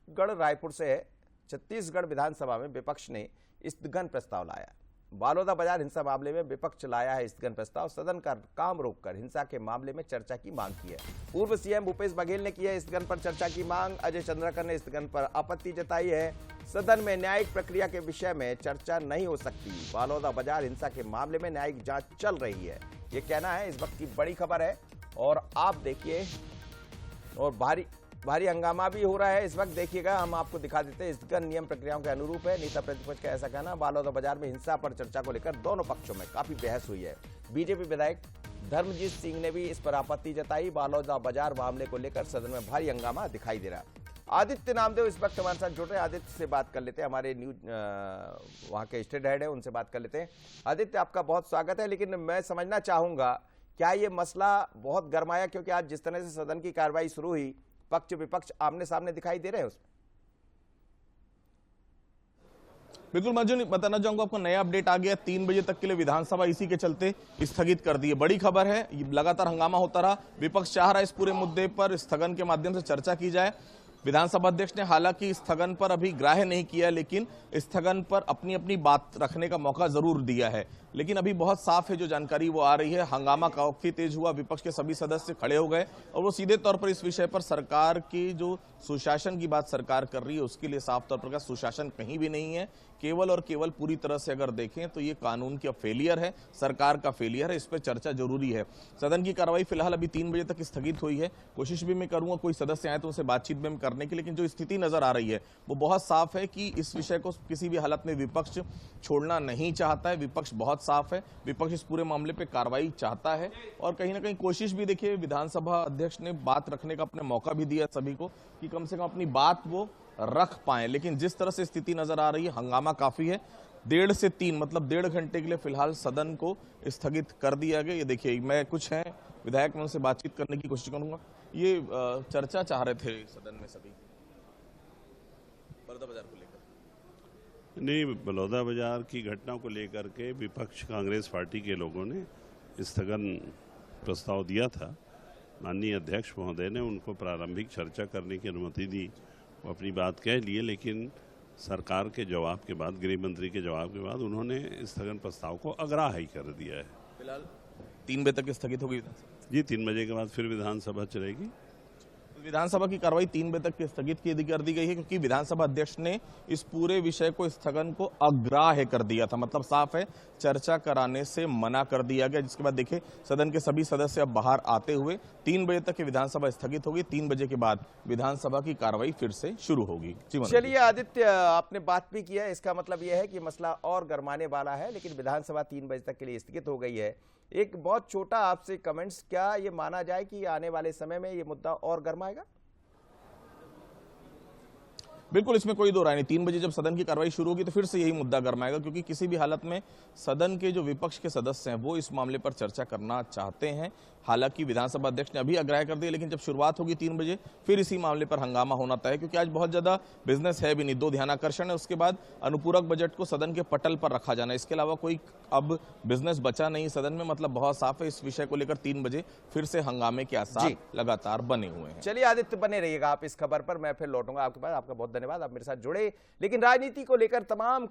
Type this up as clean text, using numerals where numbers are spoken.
छत्तीसगढ़ रायपुर से छत्तीसगढ़ विधानसभा में विपक्ष ने स्थगन प्रस्ताव लाया। बालोदा बाजार हिंसा मामले में विपक्ष लाया है स्थगन प्रस्ताव। सदन का काम रोककर हिंसा के मामले में चर्चा की मांग की है। पूर्व सीएम भूपेश बघेल ने की है स्थगन पर चर्चा की मांग। अजय चंद्राकर ने स्थगन पर आपत्ति जताई है। सदन में न्यायिक प्रक्रिया के विषय में चर्चा नहीं हो सकती। बालोदा बाजार हिंसा के मामले में न्यायिक जांच चल रही है, ये कहना है इस वक्त की बड़ी खबर है। और आप देखिए, और भारी हंगामा भी हो रहा है इस वक्त। देखिएगा, हम आपको दिखा देते हैं। स्थगन नियम प्रक्रियाओं के अनुरूप है। नेता प्रतिपक्ष का ऐसा कहना। बालोदा बाजार में हिंसा पर चर्चा को लेकर दोनों पक्षों में काफी बहस हुई है। बीजेपी विधायक धर्मजीत सिंह ने भी इस पर आपत्ति जताई। बालोदा बाजार मामले को लेकर सदन में भारी हंगामा दिखाई दे रहा है। आदित्य नामदेव इस वक्त हमारे साथ जुड़ रहे हैं। आदित्य से बात कर लेते हैं, हमारे न्यूज वहां के स्टेट हेड है, उनसे बात कर लेते हैं। आदित्य, आपका बहुत स्वागत है। लेकिन मैं समझना चाहूंगा, क्या ये मसला बहुत गर्माया? क्योंकि आज जिस तरह से सदन की कार्रवाई शुरू हुई, पक्ष विपक्ष आमने सामने दिखाई दे रहे हैं उसमें। बिल्कुल मंजू, बताना चाहूंगा आपको, नया अपडेट आ गया। 3 बजे तक के लिए विधानसभा इसी के चलते स्थगित कर दी है। बड़ी खबर है, लगातार हंगामा होता रहा। विपक्ष चाह रहा है इस पूरे मुद्दे पर स्थगन के माध्यम से चर्चा की जाए। विधानसभा अध्यक्ष ने हालांकि स्थगन पर अभी ग्राह्य नहीं किया, लेकिन स्थगन पर अपनी अपनी बात रखने का मौका जरूर दिया है। लेकिन अभी बहुत साफ है जो जानकारी वो आ रही है। हंगामा काफी तेज हुआ, विपक्ष के सभी सदस्य खड़े हो गए और वो सीधे तौर पर इस विषय पर सरकार की जो सुशासन की बात सरकार कर रही है उसके लिए साफ तौर पर का सुशासन कहीं भी नहीं है। केवल और केवल पूरी तरह से अगर देखें तो ये कानून का फेलियर है, सरकार का फेलियर है। इस पर चर्चा जरूरी है। सदन की कार्रवाई फिलहाल अभी 3 बजे तक स्थगित हुई है। कोशिश भी मैं करूंगा कोई सदस्य आए तो उनसे बातचीत में करने की, लेकिन जो स्थिति नजर आ रही है वो बहुत साफ है कि इस विषय को किसी भी हालत में विपक्ष छोड़ना नहीं चाहता है। विपक्ष बहुत साफ है, विपक्ष इस पूरे मामले पे कार्रवाई चाहता है और कहीं ना कहीं कोशिश भी, देखिए, विधानसभा अध्यक्ष ने बात रखने का अपने मौका भी दिया सभी को कि कम से कम अपनी बात वो रख पाए। लेकिन जिस तरह से स्थिति नजर आ रही है, हंगामा काफी है। 1.5 से 3 मतलब 1.5 घंटे के लिए फिलहाल सदन को स्थगित कर दिया गया। ये देखिए, मैं कुछ हैं विधायक, मैं उनसे बातचीत करने की कोशिश करूंगा। ये चर्चा चाह रहे थे सदन में सभी बलौदा बाजार को लेकर। नहीं, बलौदा बाजार की घटना को लेकर के विपक्ष कांग्रेस पार्टी के लोगों ने स्थगन प्रस्ताव दिया था। माननीय अध्यक्ष महोदय ने उनको प्रारंभिक चर्चा करने की अनुमति दी, वो अपनी बात कह लिए, लेकिन सरकार के जवाब के बाद, गृह मंत्री के जवाब के बाद उन्होंने स्थगन प्रस्ताव को अग्राह्य कर दिया है। फिलहाल 3 बजे तक स्थगित होगी जी। 3 बजे के बाद फिर विधानसभा चलेगी। विधानसभा की कार्रवाई 3 बजे तक स्थगित कर दी गई है क्योंकि विधानसभा अध्यक्ष ने इस पूरे विषय को, स्थगन को अग्राह्य कर दिया था। मतलब साफ है, चर्चा कराने से मना कर दिया गया। जिसके बाद देखिए, सदन के सभी सदस्य अब बाहर आते हुए 3 बजे तक की विधानसभा स्थगित होगी। 3 बजे के बाद विधानसभा की कार्रवाई फिर से शुरू होगी। चलिए आदित्य, आपने बात भी किया, इसका मतलब यह है कि मसला और गरमाने वाला है। लेकिन विधानसभा 3 बजे तक के लिए स्थगित हो गई है। एक बहुत छोटा आपसे कमेंट्स, क्या ये माना जाए कि आने वाले समय में ये मुद्दा और गरमाएगा? बिल्कुल, इसमें कोई दो राय नहीं। 3 बजे जब सदन की कार्रवाई शुरू होगी तो फिर से यही मुद्दा गरमाएगा, क्योंकि किसी भी हालत में सदन के जो विपक्ष के सदस्य हैं वो इस मामले पर चर्चा करना चाहते हैं। हालांकि विधानसभा अध्यक्ष ने अभी अग्राह्य कर दिया, लेकिन जब शुरुआत होगी 3 बजे फिर इसी मामले पर हंगामा होना तय है, क्योंकि आज बहुत ज्यादा बिजनेस है भी नहीं। 2 ध्यानाकर्षण है, उसके बाद अनुपूरक बजट को सदन के पटल पर रखा जाना, इसके अलावा कोई अब बिजनेस बचा नहीं सदन में। मतलब बहुत साफ है, इस विषय को लेकर 3 बजे फिर से हंगामे के आसार लगातार बने हुए हैं। चलिए आदित्य, बने रहिएगा आप इस खबर पर, मैं फिर लौटूंगा आपके पास। आपका बहुत धन्यवाद, आप मेरे साथ जुड़े। लेकिन राजनीति को लेकर तमाम